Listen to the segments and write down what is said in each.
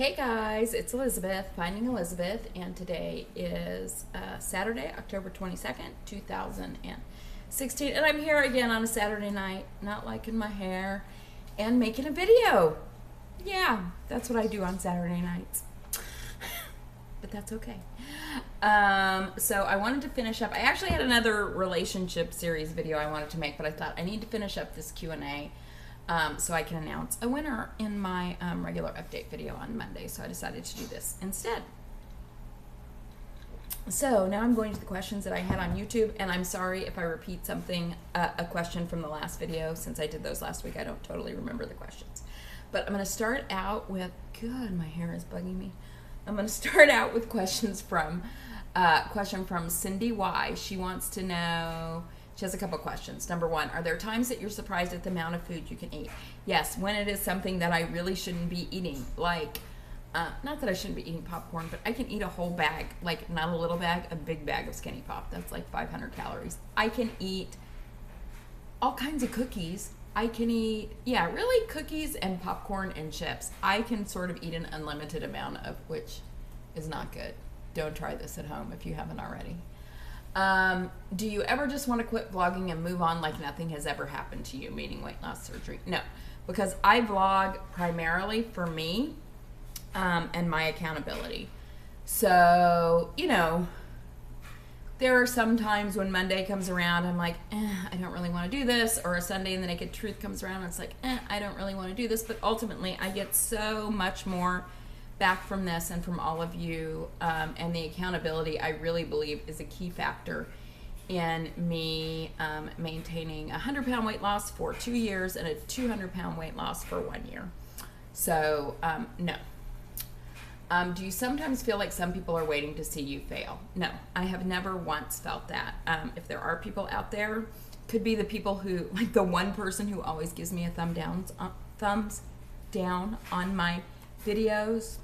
Hey guys, it's Elizabeth, Finding Elizabeth, and today is Saturday, October 22nd, 2016, and I'm here again on a Saturday night, not liking my hair, and making a video. Yeah, that's what I do on Saturday nights, but that's okay. So I wanted to finish up. I actually had another relationship series video I wanted to make, but I thought I need to finish up this Q&A. So I can announce a winner in my regular update video on Monday. So I decided to do this instead. So now I'm going to the questions that I had on YouTube, and I'm sorry if I repeat something, a question from the last video. Since I did those last week, I don't totally remember the questions. But I'm going to start out with, God, my hair is bugging me. I'm going to start out with questions from, question from Cindy Y. She wants to know... She has a couple questions. Number one, are there times that you're surprised at the amount of food you can eat? Yes, when it is something that I really shouldn't be eating. Like, not that I shouldn't be eating popcorn, but I can eat a whole bag, like not a little bag, a big bag of Skinny Pop. That's like 500 calories. I can eat all kinds of cookies. I can eat, yeah, really cookies and popcorn and chips. I can sort of eat an unlimited amount of, which is not good. Don't try this at home if you haven't already. Do you ever just want to quit vlogging and move on like nothing has ever happened to you, meaning weight loss surgery? No, because I vlog primarily for me and my accountability. So, you know, there are some times when Monday comes around, I'm like, I don't really want to do this, or a Sunday and the Naked Truth comes around, and it's like, I don't really want to do this, but ultimately I get so much more back from this and from all of you, and the accountability, I really believe, is a key factor in me maintaining a 100-pound weight loss for 2 years and a 200-pound weight loss for 1 year. So, no. Do you sometimes feel like some people are waiting to see you fail? No, I have never once felt that. If there are people out there, could be the people who, like the one person who always gives me a thumbs down on my videos,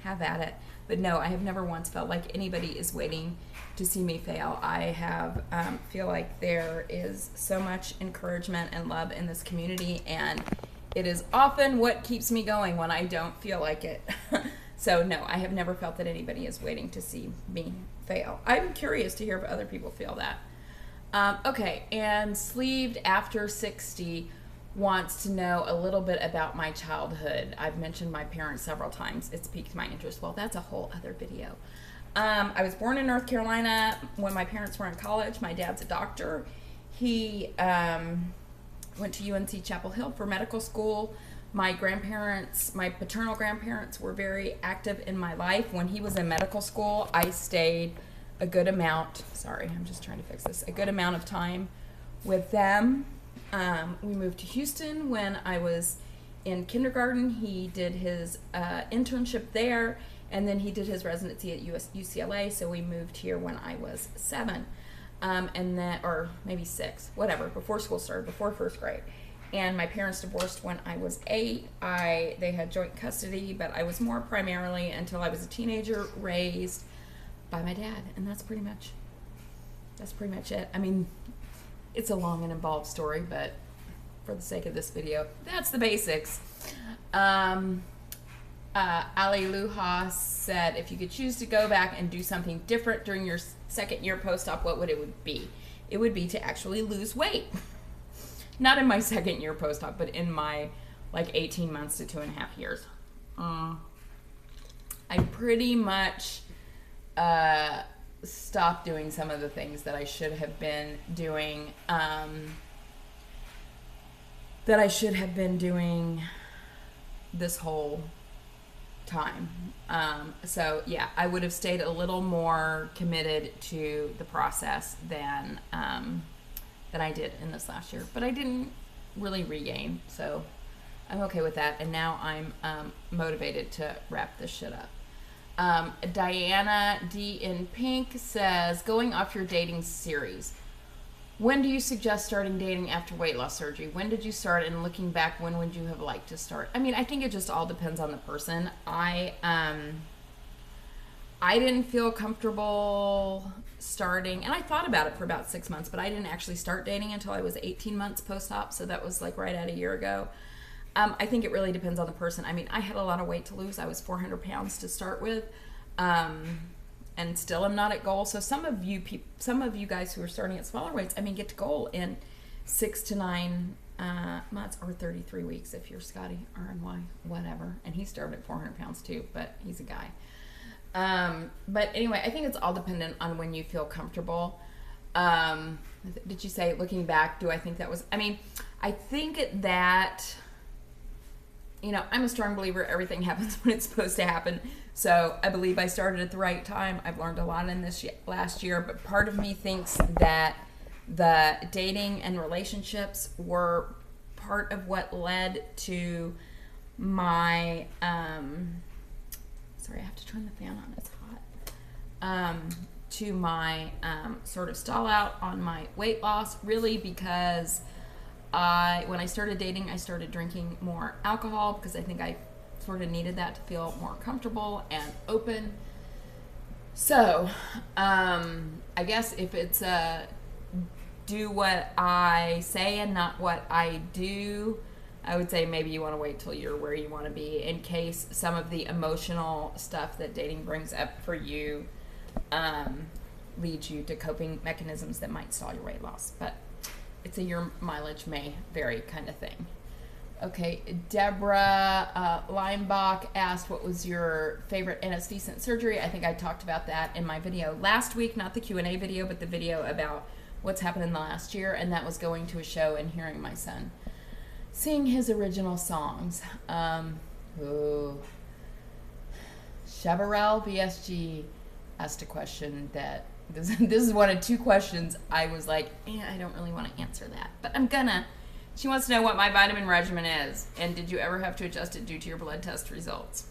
have at it. But no, I have never once felt like anybody is waiting to see me fail. I have feel like there is so much encouragement and love in this community, and it is often what keeps me going when I don't feel like it. So no, I have never felt that anybody is waiting to see me fail. I'm curious to hear if other people feel that. Okay, and Sleeved After 60 wants to know a little bit about my childhood. I've mentioned my parents several times. It's piqued my interest. Well, that's a whole other video. I was born in North Carolina when my parents were in college. My dad's a doctor. He went to UNC Chapel Hill for medical school. My grandparents, my paternal grandparents, were very active in my life. When he was in medical school, I stayed a good amount, sorry, I'm just trying to fix this, a good amount of time with them. We moved to Houston when I was in kindergarten. He did his internship there, and then he did his residency at UCLA, so we moved here when I was 7, and then, or maybe 6, whatever, before school started, before first grade. And my parents divorced when I was 8. They had joint custody, but I was more primarily, until I was a teenager, raised by my dad, and that's pretty much it. I mean, it's a long and involved story, but for the sake of this video, that's the basics. Ali Luha said, if you could choose to go back and do something different during your second year post-op, what would it be? It would be to actually lose weight. Not in my second year post-op, but in my like 18 months to 2.5 years. I pretty much stopped doing some of the things that I should have been doing, this whole time. So yeah, I would have stayed a little more committed to the process than I did in this last year, but I didn't really regain, so I'm okay with that. And now I'm motivated to wrap this shit up. Diana D in Pink says, going off your dating series, when do you suggest starting dating after weight loss surgery? When did you start, and looking back, when would you have liked to start? I mean, I think it just all depends on the person. I didn't feel comfortable starting, and I thought about it for about 6 months, but I didn't actually start dating until I was 18 months post-op, so that was like right at a year ago. I think it really depends on the person. I mean, I had a lot of weight to lose. I was 400 pounds to start with, and still am not at goal. So some of you guys who are starting at smaller weights, I mean, get to goal in 6 to 9 months or 33 weeks if you're Scotty, RNY, whatever. And he started at 400 pounds too, but he's a guy. But anyway, I think it's all dependent on when you feel comfortable. Did you say, looking back, do I think that was, I mean, I think that, you know, I'm a strong believer everything happens when it's supposed to happen. So I believe I started at the right time. I've learned a lot in this last year, but part of me thinks that the dating and relationships were part of what led to my, sorry, I have to turn the fan on, it's hot, to my sort of stall out on my weight loss, really because when I started dating, I started drinking more alcohol because I think I sort of needed that to feel more comfortable and open. So, I guess if it's do what I say and not what I do, I would say maybe you want to wait till you're where you want to be in case some of the emotional stuff that dating brings up for you leads you to coping mechanisms that might stall your weight loss. But it's a your mileage may vary kind of thing. Okay, Deborah Leimbach asked, what was your favorite anesthesia surgery? I think I talked about that in my video last week, not the Q&A video, but the video about what's happened in the last year, and that was going to a show and hearing my son sing his original songs. Sherbear BSG asked a question that, this is one of 2 questions I was like, I don't really want to answer that, but I'm gonna. She wants to know what my vitamin regimen is, and did you ever have to adjust it due to your blood test results?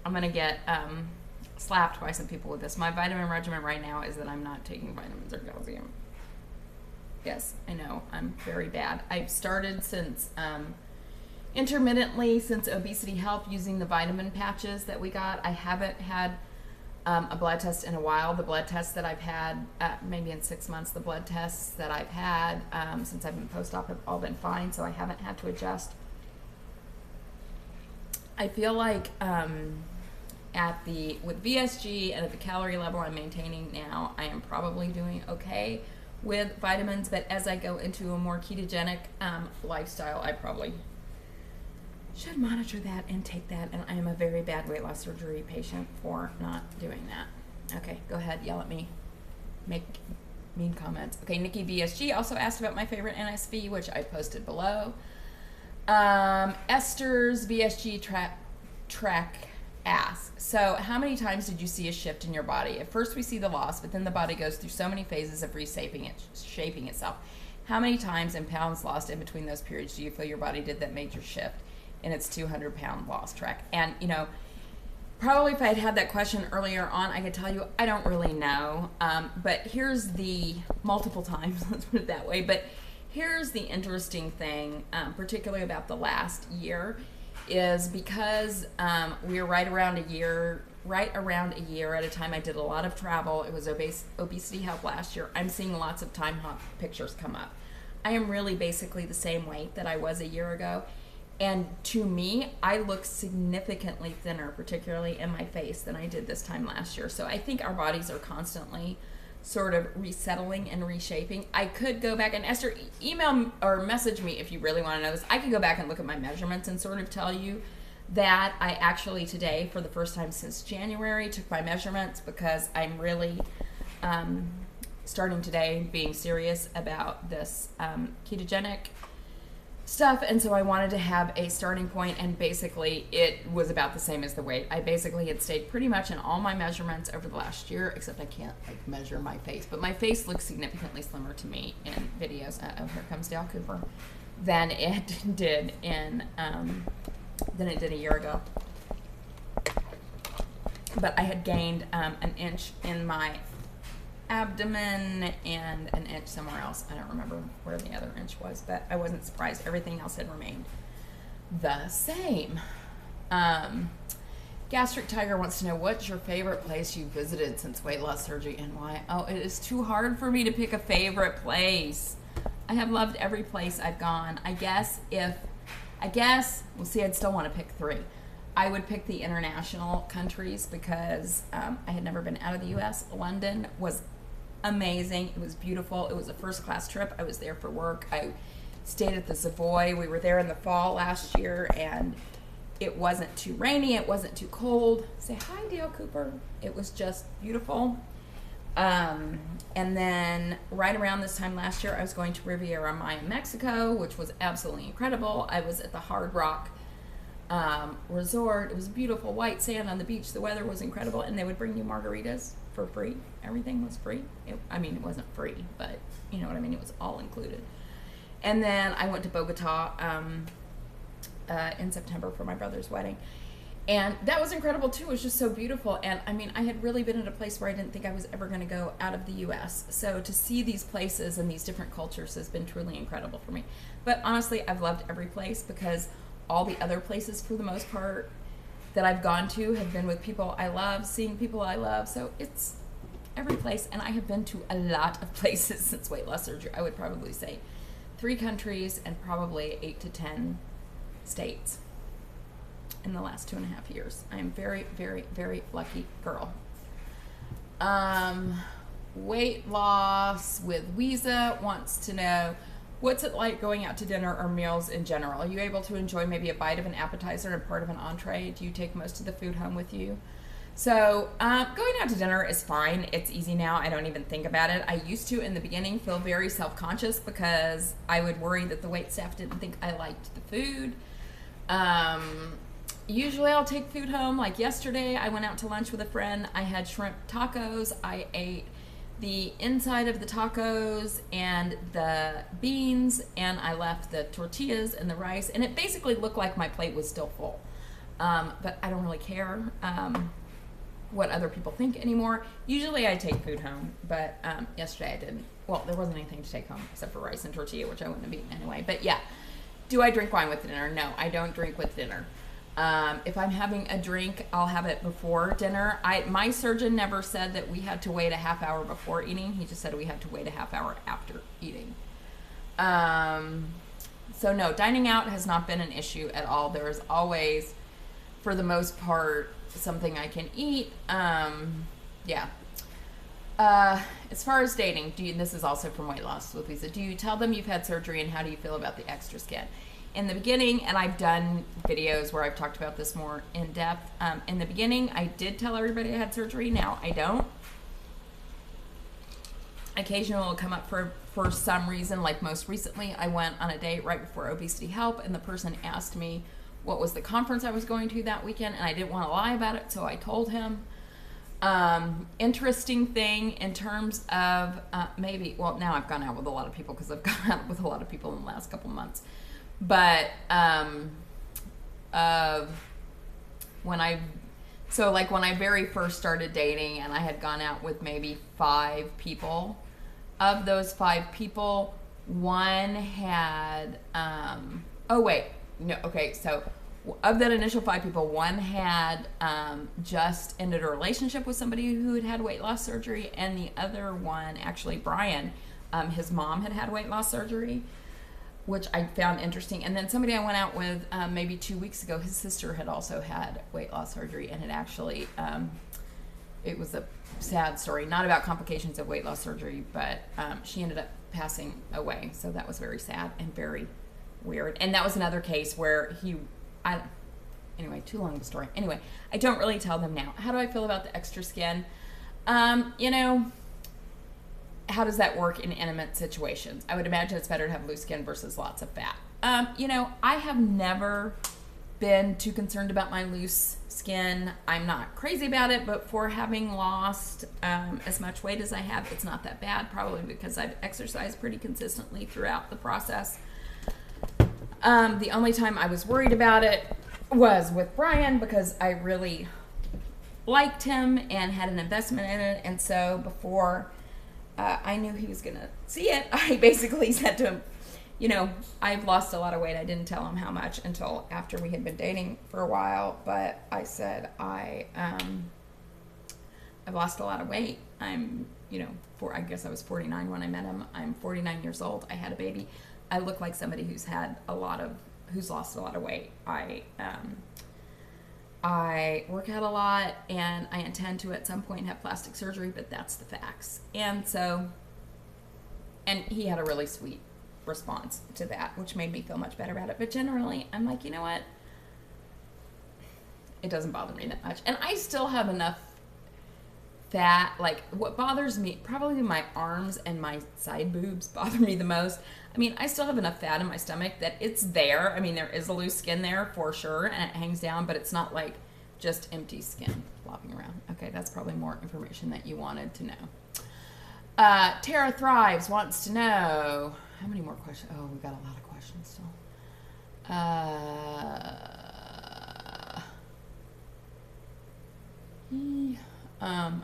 I'm gonna get slapped by some people with this. My vitamin regimen right now is that I'm not taking vitamins or calcium. Yes, I know, I'm very bad. I've started since intermittently since Obesity Help using the vitamin patches that we got. I haven't had a blood test in a while. The blood tests that I've had, maybe in 6 months, the blood tests that I've had since I've been post-op have all been fine, so I haven't had to adjust. I feel like with VSG and at the calorie level I'm maintaining now, I am probably doing okay with vitamins, but as I go into a more ketogenic lifestyle, I probably should monitor that and take that, and I am a very bad weight loss surgery patient for not doing that. Okay, go ahead, yell at me, make mean comments. Okay, Nikki VSG also asked about my favorite NSV, which I posted below. Esther's VSG track asks, so how many times did you see a shift in your body? At first we see the loss, but then the body goes through so many phases of shaping itself. How many times in pounds lost in between those periods do you feel your body did that major shift in its 200-pound loss track? And, you know, probably if I had had that question earlier on, I could tell you I don't really know. But here's the multiple times, let's put it that way. But here's the interesting thing, particularly about the last year, is because we were right around a year at a time. I did a lot of travel. It was Obesity Help last year. I'm seeing lots of time hop pictures come up. I am really basically the same weight that I was a year ago. And to me, I look significantly thinner, particularly in my face, than I did this time last year. So I think our bodies are constantly sort of resettling and reshaping. I could go back, and Esther, email or message me if you really want to know this. I could go back and look at my measurements and sort of tell you that I actually today, for the first time since January, took my measurements because I'm really starting today being serious about this ketogenic stuff, and so I wanted to have a starting point, and basically it was about the same as the weight. I basically had stayed pretty much in all my measurements over the last year, except I can't like measure my face, but my face looks significantly slimmer to me in videos. Oh, here comes Dale Cooper. Than it did a year ago. But I had gained an inch in my abdomen and an inch somewhere else. I don't remember where the other inch was, but I wasn't surprised. Everything else had remained the same. Gastric Tiger wants to know, what's your favorite place you visited since weight loss surgery and why? Oh, it is too hard for me to pick a favorite place. I have loved every place I've gone. I guess, well, see, I'd still want to pick 3. I would pick the international countries because I had never been out of the U.S. London was amazing. It was beautiful. It was a first-class trip. I was there for work. I stayed at the Savoy. We were there in the fall last year, and it wasn't too rainy. It wasn't too cold. Say hi, Dale Cooper. It was just beautiful. And then right around this time last year, I was going to Riviera Maya, Mexico, which was absolutely incredible. I was at the Hard Rock resort. It was beautiful, white sand on the beach. The weather was incredible, and they would bring you margaritas for free. Everything was free. It wasn't free, but you know what I mean. It was all included. And then I went to Bogota in September for my brother's wedding, and that was incredible too. It was just so beautiful. And I mean, I had really been at a place where I didn't think I was ever going to go out of the U.S. So to see these places and these different cultures has been truly incredible for me. But honestly, I've loved every place because all the other places, for the most part, that I've gone to have been with people I love, seeing people I love. So it's every place. And I have been to a lot of places since weight loss surgery. I would probably say 3 countries and probably 8 to 10 states in the last 2.5 years. I am very, very, very lucky girl. Weight loss with Weeza wants to know, what's it like going out to dinner or meals in general? Are you able to enjoy maybe a bite of an appetizer and part of an entree? Do you take most of the food home with you? So going out to dinner is fine. It's easy now. I don't even think about it. I used to, in the beginning, feel very self-conscious because I would worry that the wait staff didn't think I liked the food. Usually I'll take food home. Like yesterday, I went out to lunch with a friend. I had shrimp tacos. I ate the inside of the tacos and the beans, and I left the tortillas and the rice, and it basically looked like my plate was still full. But I don't really care what other people think anymore. Usually I take food home, but yesterday I didn't. Well, there wasn't anything to take home except for rice and tortilla, which I wouldn't have eaten anyway. But yeah, do I drink wine with dinner? No, I don't drink with dinner. If I'm having a drink, I'll have it before dinner. My surgeon never said that we had to wait a half hour before eating. He just said we had to wait a half hour after eating. So no, dining out has not been an issue at all. There is always, for the most part, something I can eat. Yeah. As far as dating, this is also from Weight Loss with Lisa. Do you tell them you've had surgery, and how do you feel about the extra skin? In the beginning, and I've done videos where I've talked about this more in depth. In the beginning, I did tell everybody I had surgery. Now I don't. Occasionally it will come up for some reason. Like most recently, I went on a date right before Obesity Help, and the person asked me what was the conference I was going to that weekend, and I didn't want to lie about it, so I told him. Interesting thing in terms of maybe, well, now I've gone out with a lot of people because I've gone out with a lot of people in the last couple months. But when I very first started dating, and I had gone out with maybe 5 people, of those 5 people, one had, so of that initial 5 people, one had just ended a relationship with somebody who had weight loss surgery, and the other one, actually Brian, his mom had weight loss surgery, which I found interesting. And then somebody I went out with maybe 2 weeks ago, his sister had also had weight loss surgery, and it actually, it was a sad story, not about complications of weight loss surgery, but she ended up passing away. So that was very sad and very weird. And that was another case where anyway, too long of a story. Anyway, I don't really tell them now. How do I feel about the extra skin? How does that work in intimate situations? I would imagine it's better to have loose skin versus lots of fat. I have never been too concerned about my loose skin. I'm not crazy about it, but for having lost as much weight as I have, it's not that bad, probably because I've exercised pretty consistently throughout the process. The only time I was worried about it was with Brian, because I really liked him and had an investment in it, and so before I knew he was going to see it, I basically said to him, I've lost a lot of weight. I didn't tell him how much until after we had been dating for a while, but I said I've lost a lot of weight. I'm, I guess I was 49 when I met him. I'm 49 years old. I had a baby. I look like somebody who's lost a lot of weight. I work out a lot, and I intend to at some point have plastic surgery, but that's the facts. And he had a really sweet response to that, which made me feel much better about it. But generally, I'm like, you know what? It doesn't bother me that much. And I still have enough fat. Like, what bothers me, probably my arms and my side boobs bother me the most. I mean, I still have enough fat in my stomach that it's there. I mean, there is a loose skin there for sure, and it hangs down, but it's not like just empty skin flopping around. Okay, that's probably more information that you wanted to know. Tara Thrives wants to know, how many more questions? Oh, we got a lot of questions still.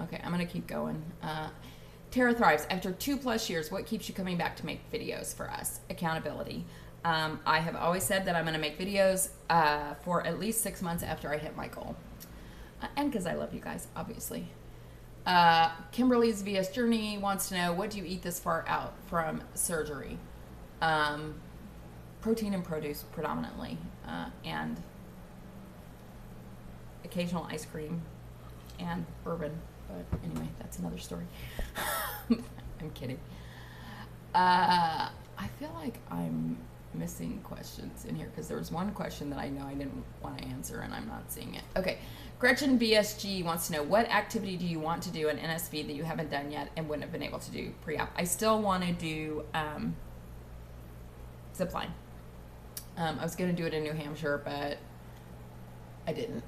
Okay, I'm gonna keep going. Tara Thrives, after 2+ years, what keeps you coming back to make videos for us? Accountability. I have always said that I'm gonna make videos for at least 6 months after I hit my goal. And because I love you guys, obviously. Kimberly's VS Journey wants to know, what do you eat this far out from surgery? Protein and produce predominantly, and occasional ice cream and bourbon. But anyway, that's another story. I'm kidding. I feel like I'm missing questions in here because there was one question that I know I didn't want to answer and I'm not seeing it. Okay. Gretchen BSG wants to know, what activity do you want to do in NSV that you haven't done yet and wouldn't have been able to do pre-op? I still want to do zip line. I was going to do it in New Hampshire, but I didn't.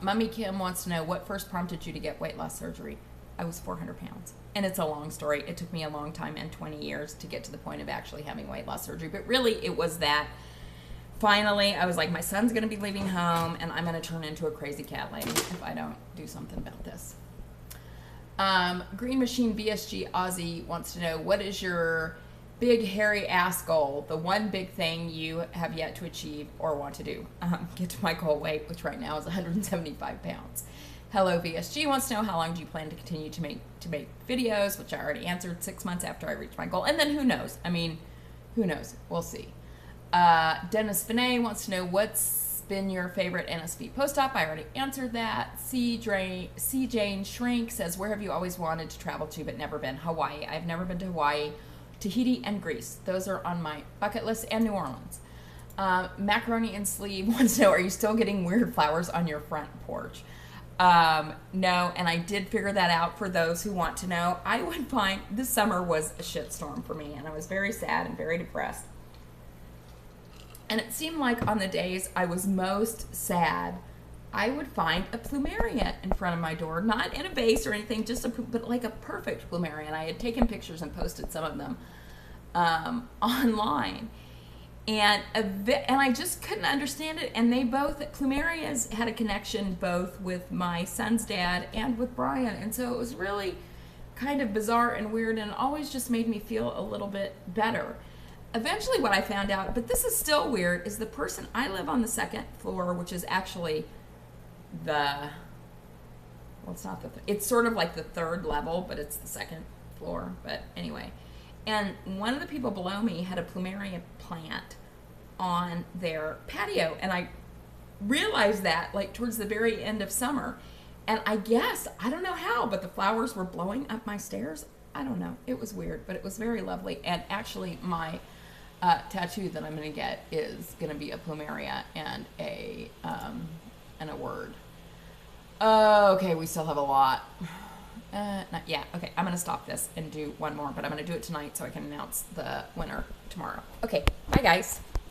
Mummy Kim wants to know, what first prompted you to get weight loss surgery? I was 400 pounds. And it's a long story. It took me a long time and 20 years to get to the point of actually having weight loss surgery. But really, it was that finally I was like, my son's going to be leaving home, and I'm going to turn into a crazy cat lady if I don't do something about this. Green Machine BSG Aussie wants to know, what is your big hairy ass goal, the one big thing you have yet to achieve or want to do? Get to my goal weight, which right now is 175 pounds. Hello VSG wants to know, how long do you plan to continue to make videos, which I already answered, 6 months after I reach my goal. And then who knows? I mean, who knows? We'll see. Dennis Finet wants to know, what's been your favorite NSV post-op? I already answered that. C. Jane Shrink says, where have you always wanted to travel to but never been? Hawaii. I've never been to Hawaii. Tahiti and Greece. Those are on my bucket list, and New Orleans. Macaroni and Sleeve wants to know, are you still getting weird flowers on your front porch? No, and I did figure that out for those who want to know. I would find this summer was a shitstorm for me, and I was very sad and very depressed. And it seemed like on the days I was most sad, I would find a plumeria in front of my door, not in a vase or anything, but like a perfect plumeria. And I had taken pictures and posted some of them online. And I just couldn't understand it. And they both, plumerias had a connection both with my son's dad and with Brian. And so it was really kind of bizarre and weird, and it always just made me feel a little bit better. Eventually what I found out, but this is still weird, is the person, I live on the second floor, which is actually it's sort of like the third level, but it's the second floor. But anyway, and one of the people below me had a plumeria plant on their patio, and I realized that like towards the very end of summer, and I guess, I don't know how, but the flowers were blowing up my stairs. I don't know, it was weird, but it was very lovely. And actually my tattoo that I'm going to get is going to be a plumeria and a word. Okay, we still have a lot. Okay, I'm going to stop this and do one more, but I'm going to do it tonight so I can announce the winner tomorrow. Okay, bye guys.